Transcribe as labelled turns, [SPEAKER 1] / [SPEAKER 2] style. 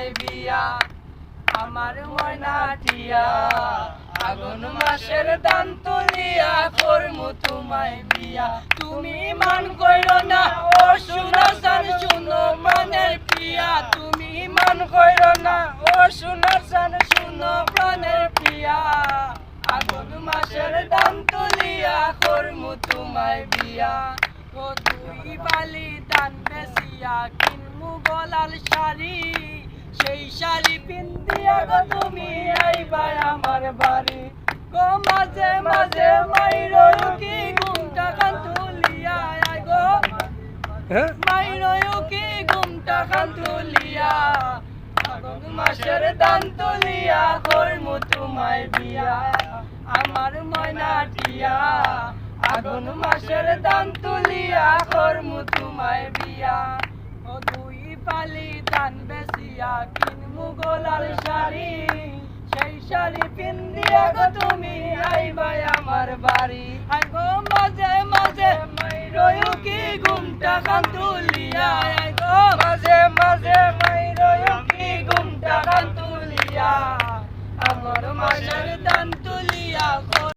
[SPEAKER 1] তোমায় বিয়া আমার ময়না টিয়া আগুন মাসের দান তুলিয়া করমু তোমায় বিয়া তুমি মান কইরো না ও সোনা চান শুনো প্রাণের প্রিয়া তুমি মান কইরো না ও সোনা চান শুনো প্রাণের প্রিয়া আগুন মাসের দান তুলিয়া করমু তোমায় বিয়া ও তুই বালি দান বেশিয়া কিনমু গলার শাড়ি সেই শাড়ি পিন্দিয়া গো তুমি আইবা আমার বাড়ি গো মাঝে মাঝে মাইরো কি ঘুমটা কান তুলিয়া আই গো মাইরো কি ঘুমটা কান তুলিয়া আগুন মাসের দান তুলিয়া করমু তোমায় বিয়া আমার ময়না টিয়া আগুন মাসের দান তুলিয়া করমু তোমায় বিয়া ও দুই পালি দান বেশিয়া কিনমু গলার শাড়ি সেই শাড়ি পিন্দিয়া গো তুমি আইবা আমার বাড়ি আই গো মাঝে মাঝে মাইরো কি ঘুমটা কান তুলিয়া আই গো মাঝে মাঝে মাইরো কি ঘুমটা কান তুলিয়া আমার মাসের দান